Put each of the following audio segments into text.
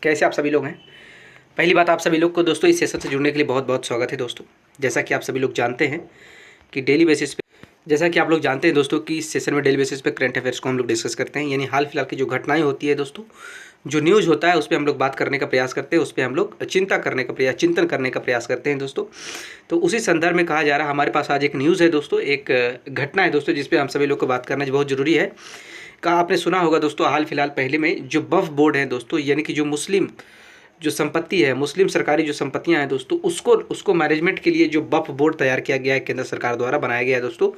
कैसे आप सभी लोग हैं। पहली बात, आप सभी लोग को दोस्तों इस सेशन से जुड़ने के लिए बहुत बहुत स्वागत है दोस्तों। जैसा कि आप सभी लोग जानते हैं कि डेली बेसिस पे जैसा कि आप लोग जानते हैं दोस्तों कि इस सेशन में डेली बेसिस पे करंट अफेयर्स को हम लोग डिस्कस करते हैं, यानी हाल फिलहाल की जो घटनाएं होती है दोस्तों, जो न्यूज़ होता है उस पर हम लोग बात करने का प्रयास करते हैं, उस पर हम लोग चिंतन करने का प्रयास करते हैं दोस्तों। तो उसी संदर्भ में कहा जा रहा है, हमारे पास आज एक न्यूज़ है दोस्तों, एक घटना है दोस्तों जिस पर हम सभी लोग को बात करना बहुत ज़रूरी है। कहा आपने सुना होगा दोस्तों, हाल फिलहाल पहले में जो वक्फ बोर्ड है दोस्तों, यानी कि जो मुस्लिम जो संपत्ति है, मुस्लिम सरकारी जो संपत्तियां हैं दोस्तों, उसको मैनेजमेंट के लिए जो वक्फ बोर्ड तैयार किया गया है, केंद्र सरकार द्वारा बनाया गया है दोस्तों,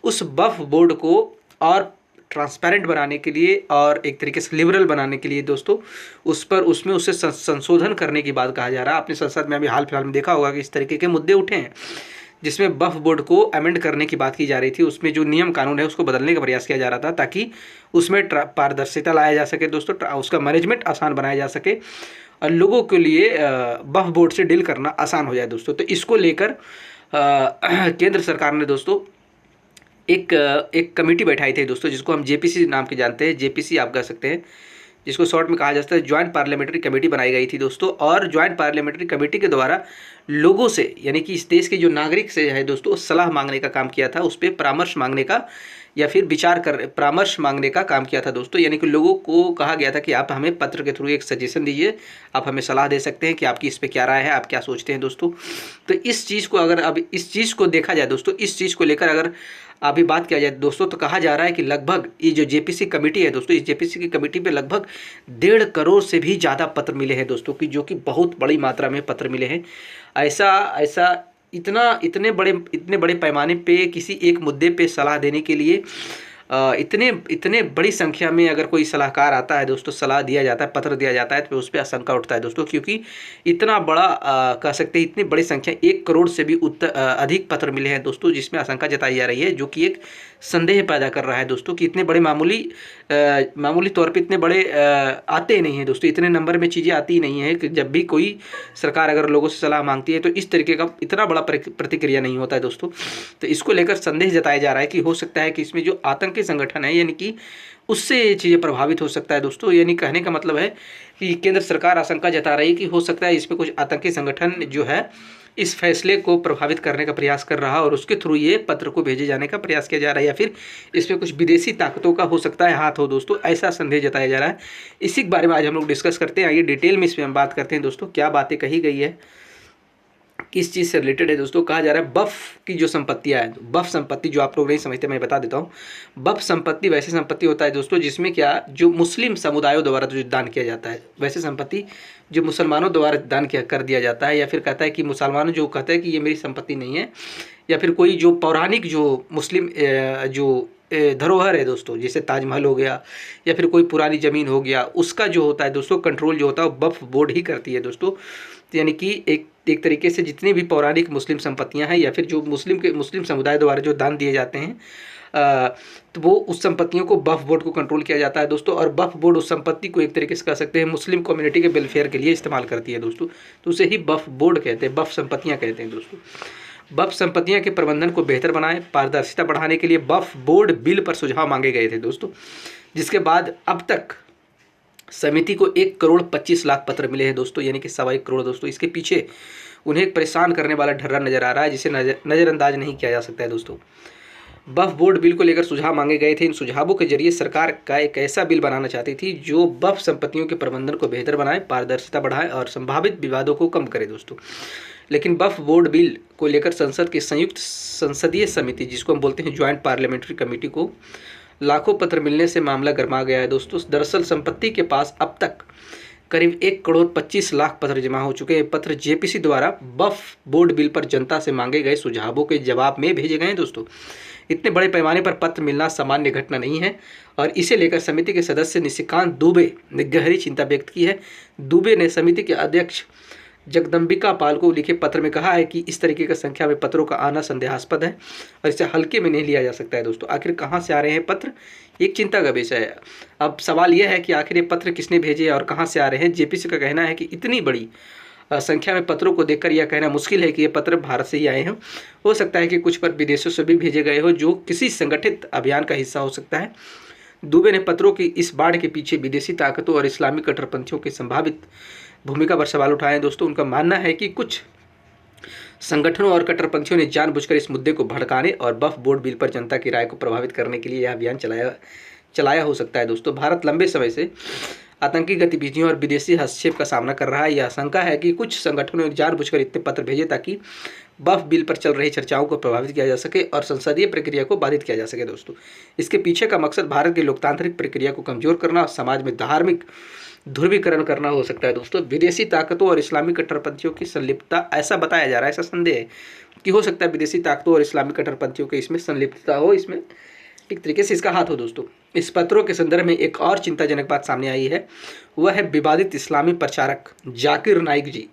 उस वक्फ बोर्ड को और ट्रांसपेरेंट बनाने के लिए और एक तरीके से लिबरल बनाने के लिए दोस्तों, उसमें उससे संशोधन करने की बात कहा जा रहा है। आपने संसद में अभी हाल फिलहाल में देखा होगा कि इस तरीके के मुद्दे उठे हैं जिसमें वक्फ बोर्ड को अमेंड करने की बात की जा रही थी। उसमें जो नियम कानून है उसको बदलने का प्रयास किया जा रहा था ताकि उसमें पारदर्शिता लाया जा सके दोस्तों, उसका मैनेजमेंट आसान बनाया जा सके और लोगों के लिए वक्फ बोर्ड से डील करना आसान हो जाए दोस्तों। तो इसको लेकर केंद्र सरकार ने दोस्तों एक कमेटी बैठाई थी दोस्तों, जिसको हम जेपीसी नाम के जानते हैं। जेपीसी आप कह सकते हैं, जिसको शॉर्ट में कहा जाता है ज्वाइंट पार्लियामेंट्री कमेटी बनाई गई थी दोस्तों। और ज्वाइंट पार्लियामेंट्री कमेटी के द्वारा लोगों से, यानी कि इस देश के जो नागरिक से है दोस्तों, सलाह मांगने का काम किया था, उस पर परामर्श मांगने का या फिर परामर्श मांगने का काम किया था दोस्तों। यानी कि लोगों को कहा गया था कि आप हमें पत्र के थ्रू एक सजेशन दीजिए, आप हमें सलाह दे सकते हैं कि आपकी इस पर क्या राय है, आप क्या सोचते हैं दोस्तों। तो इस चीज़ को अगर अब इस चीज़ को देखा जाए दोस्तों, इस चीज़ को लेकर अगर अभी बात किया जाए दोस्तों, तो कहा जा रहा है कि लगभग ये जो जेपीसी कमेटी है दोस्तों, इस जेपीसी की कमेटी पे लगभग 1.5 करोड़ से भी ज़्यादा पत्र मिले हैं दोस्तों, कि जो कि बहुत बड़ी मात्रा में पत्र मिले हैं। ऐसा ऐसा इतने बड़े पैमाने पे किसी एक मुद्दे पे सलाह देने के लिए इतने बड़ी संख्या में अगर कोई सलाहकार आता है दोस्तों, सलाह दिया जाता है, पत्र दिया जाता है, तो उस पर आशंका उठता है दोस्तों, क्योंकि इतना बड़ा कह सकते हैं इतनी बड़ी संख्या 1 करोड़ से भी अधिक पत्र मिले हैं दोस्तों, जिसमें आशंका जताई जा रही है, जो कि एक संदेह पैदा कर रहा है दोस्तों कि इतने बड़े मामूली तौर पे इतने बड़े आते नहीं हैं दोस्तों, इतने नंबर में चीज़ें आती ही नहीं है कि जब भी कोई सरकार अगर लोगों से सलाह मांगती है तो इस तरीके का इतना बड़ा प्रतिक्रिया नहीं होता है दोस्तों। तो इसको लेकर संदेह जताया जा रहा है कि हो सकता है कि इसमें जो आतंकी संगठन है, यानी कि उससे ये चीज़ें प्रभावित हो सकता है दोस्तों। यानी कहने का मतलब है कि केंद्र सरकार आशंका जता रही है कि हो सकता है इसमें कुछ आतंकी संगठन जो है इस फैसले को प्रभावित करने का प्रयास कर रहा है और उसके थ्रू ये पत्र को भेजे जाने का प्रयास किया जा रहा है, या फिर इसमें कुछ विदेशी ताकतों का हो सकता है हाथ हो दोस्तों, ऐसा संदेह जताया जा रहा है। इसी के बारे में आज हम लोग डिस्कस करते हैं। आइए डिटेल में इसमें हम बात करते हैं दोस्तों, क्या बातें कही गई है, किस चीज़ से रिलेटेड है दोस्तों। कहा जा रहा है वक्फ की जो संपत्तियां हैं, वक्फ संपत्ति जो आप लोग नहीं समझते मैं बता देता हूँ। वक्फ संपत्ति वैसे संपत्ति होता है दोस्तों जिसमें क्या जो मुस्लिम समुदायों द्वारा जो दान किया जाता है, वैसे संपत्ति जो मुसलमानों द्वारा दान किया कर दिया जाता है, या फिर कहता है कि मुसलमान जो कहते हैं कि ये मेरी संपत्ति नहीं है, या फिर कोई जो पौराणिक जो मुस्लिम जो धरोहर है दोस्तों, जैसे ताजमहल हो गया या फिर कोई पुरानी ज़मीन हो गया, उसका जो होता है दोस्तों कंट्रोल जो होता है वो वक्फ बोर्ड ही करती है दोस्तों। यानी कि एक तरीके से जितनी भी पौराणिक मुस्लिम संपत्तियां हैं या फिर जो मुस्लिम समुदाय द्वारा जो दान दिए जाते हैं, तो वो उस संपत्तियों को वक्फ बोर्ड को कंट्रोल किया जाता है दोस्तों। और वक्फ बोर्ड उस संपत्ति को एक तरीके से कह सकते हैं मुस्लिम कम्युनिटी के वेलफेयर के लिए इस्तेमाल करती है दोस्तों, तो उसे ही वक्फ बोर्ड कहते हैं, वक्फ संपत्तियाँ कहते हैं दोस्तों। वक्फ संपत्तियां के प्रबंधन को बेहतर बनाए, पारदर्शिता बढ़ाने के लिए वक्फ बोर्ड बिल पर सुझाव मांगे गए थे दोस्तों, जिसके बाद अब तक समिति को 1,25,00,000 पत्र मिले हैं दोस्तों, यानी कि 1.25 करोड़ दोस्तों। इसके पीछे उन्हें एक परेशान करने वाला ढर्रा नजर आ रहा है, जिसे नज़रअंदाज नहीं किया जा सकता है दोस्तों। वक्फ बोर्ड बिल को लेकर सुझाव मांगे गए थे। इन सुझावों के जरिए सरकार का एक ऐसा बिल बनाना चाहती थी जो वक्फ संपत्तियों के प्रबंधन को बेहतर बनाए, पारदर्शिता बढ़ाए और संभावित विवादों को कम करे दोस्तों। लेकिन वक्फ बोर्ड बिल को लेकर संसद की संयुक्त संसदीय समिति, जिसको हम बोलते हैं ज्वाइंट पार्लियामेंट्री कमेटी, को लाखों पत्र मिलने से मामला गर्मा गया है दोस्तों। दरअसल संपत्ति के पास अब तक करीब 1,25,00,000 पत्र जमा हो चुके हैं। पत्र जेपीसी द्वारा वक्फ बोर्ड बिल पर जनता से मांगे गए सुझावों के जवाब में भेजे गए हैं दोस्तों। इतने बड़े पैमाने पर पत्र मिलना सामान्य घटना नहीं है और इसे लेकर समिति के सदस्य निशिकांत दुबे ने गहरी चिंता व्यक्त की है। दुबे ने समिति के अध्यक्ष जगदम्बिका पाल को लिखे पत्र में कहा है कि इस तरीके का संख्या में पत्रों का आना संदेहास्पद है और इसे हल्के में नहीं लिया जा सकता है दोस्तों। आखिर कहाँ से आ रहे हैं पत्र, एक चिंता का विषय है। अब सवाल यह है कि आखिर ये पत्र किसने भेजे और कहाँ से आ रहे हैं। जेपीसी का कहना है कि इतनी बड़ी संख्या में पत्रों को देखकर यह कहना मुश्किल है कि ये पत्र भारत से ही आए हैं। हो सकता है कि कुछ पत्र विदेशों से भी भेजे गए हो, जो किसी संगठित अभियान का हिस्सा हो सकता है। दुबे ने पत्रों की इस बाढ़ के पीछे विदेशी ताकतों और इस्लामी कट्टरपंथियों की संभावित भूमिका पर सवाल उठाए हैं। दोस्तों, उनका मानना है कि कुछ संगठनों और कट्टरपंथियों ने जानबूझकर इस मुद्दे को भड़काने और वक्फ बोर्ड बिल पर जनता की राय को प्रभावित करने के लिए यह अभियान चलाया हो सकता है। दोस्तों, भारत लंबे समय से आतंकी गतिविधियों और विदेशी हस्तक्षेप का सामना कर रहा है। यह आशंका है कि कुछ संगठनों ने जानबूझकर इतने पत्र भेजे ताकि वक्फ बिल पर चल रही चर्चाओं को प्रभावित किया जा सके और संसदीय प्रक्रिया को बाधित किया जा सके। दोस्तों, इसके पीछे का मकसद भारत की लोकतांत्रिक प्रक्रिया को कमजोर करना और समाज में धार्मिक ध्रुवीकरण करना हो सकता है। दोस्तों, विदेशी ताकतों और इस्लामी कट्टरपंथियों की संलिप्तता, ऐसा बताया जा रहा है, ऐसा संदेह है कि हो सकता है विदेशी ताकतों और इस्लामी कट्टरपंथियों की इसमें संलिप्तता हो, इसमें एक तरीके से इसका हाथ हो। दोस्तों, इस पत्रों के संदर्भ में एक और चिंताजनक बात सामने आई है, वह है विवादित इस्लामी प्रचारक जाकिर नाइक जी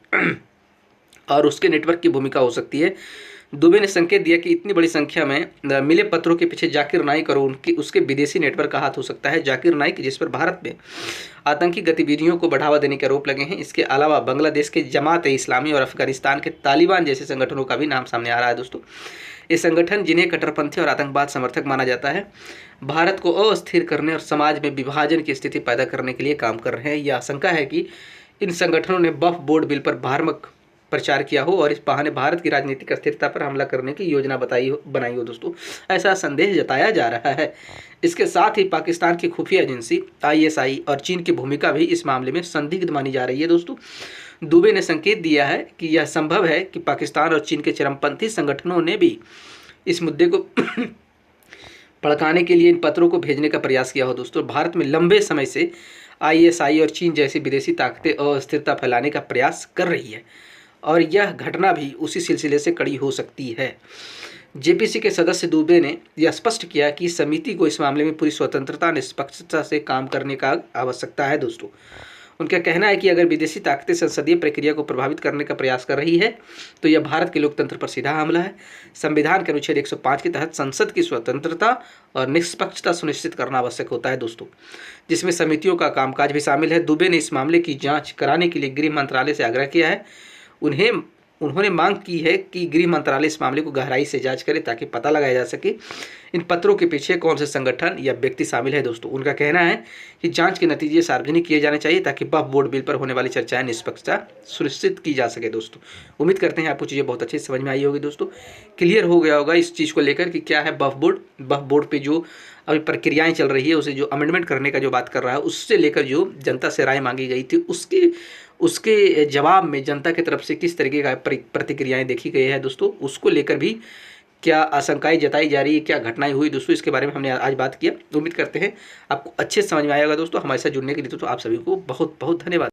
और उसके नेटवर्क की भूमिका हो सकती है। दुबे ने संकेत दिया कि इतनी बड़ी संख्या में मिले पत्रों के पीछे जाकिर नाइक और उसके विदेशी नेटवर्क का हाथ हो सकता है। जाकिर नाइक, जिस पर भारत में आतंकी गतिविधियों को बढ़ावा देने के आरोप लगे हैं, इसके अलावा बांग्लादेश के जमात-ए-इस्लामी और अफगानिस्तान के तालिबान जैसे संगठनों का भी नाम सामने आ रहा है। दोस्तों, ये संगठन, जिन्हें कट्टरपंथी और आतंकवाद समर्थक माना जाता है, भारत को अस्थिर करने और समाज में विभाजन की स्थिति पैदा करने के लिए काम कर रहे हैं। यह आशंका है कि इन संगठनों ने वक्फ बोर्ड बिल पर भ्रामक प्रचार किया हो और इस बहाने भारत की राजनीतिक अस्थिरता पर हमला करने की योजना बनाई हो। दोस्तों, ऐसा संदेह जताया जा रहा है। इसके साथ ही पाकिस्तान की खुफिया एजेंसी ISI और चीन की भूमिका भी इस मामले में संदिग्ध मानी जा रही है। दोस्तों, दुबे ने संकेत दिया है कि यह संभव है कि पाकिस्तान और चीन के चरमपंथी संगठनों ने भी इस मुद्दे को भड़काने के लिए इन पत्रों को भेजने का प्रयास किया हो। दोस्तों, भारत में लंबे समय से ISI और चीन जैसी विदेशी ताकतें अस्थिरता फैलाने का प्रयास कर रही है और यह घटना भी उसी सिलसिले से कड़ी हो सकती है। JPC के सदस्य दुबे ने यह स्पष्ट किया कि समिति को इस मामले में पूरी स्वतंत्रता निष्पक्षता से काम करने का आवश्यकता है। दोस्तों, उनका कहना है कि अगर विदेशी ताकतें संसदीय प्रक्रिया को प्रभावित करने का प्रयास कर रही है तो यह भारत के लोकतंत्र पर सीधा हमला है। संविधान के अनुच्छेद 105 के तहत संसद की स्वतंत्रता और निष्पक्षता सुनिश्चित करना आवश्यक होता है। दोस्तों, जिसमें समितियों का कामकाज भी शामिल है। दुबे ने इस मामले की जाँच कराने के लिए गृह मंत्रालय से आग्रह किया है। उन्होंने मांग की है कि गृह मंत्रालय इस मामले को गहराई से जांच करे ताकि पता लगाया जा सके इन पत्रों के पीछे कौन से संगठन या व्यक्ति शामिल है। दोस्तों, उनका कहना है कि जांच के नतीजे सार्वजनिक किए जाने चाहिए ताकि वक्फ बोर्ड बिल पर होने वाली चर्चाएं निष्पक्षता सुनिश्चित की जा सके। दोस्तों, उम्मीद करते हैं आपको चीज़ें बहुत अच्छे से समझ में आई होगी। दोस्तों, क्लियर हो गया होगा इस चीज़ को लेकर कि क्या है वक्फ बोर्ड पे जो अभी प्रक्रियाएं चल रही है, उसे जो अमेंडमेंट करने का जो बात कर रहा है, उससे लेकर जो जनता से राय मांगी गई थी, उसके जवाब में जनता की तरफ से किस तरीके का प्रतिक्रियाएं देखी गई है। दोस्तों, उसको लेकर भी क्या आशंकाएं जताई जा रही है, क्या घटनाएं हुई। दोस्तों, इसके बारे में हमने आज बात किया। उम्मीद करते हैं आपको अच्छे से समझ में आएगा। दोस्तों, हमारे साथ जुड़ने के लिए दोस्तों आप सभी को बहुत बहुत धन्यवाद।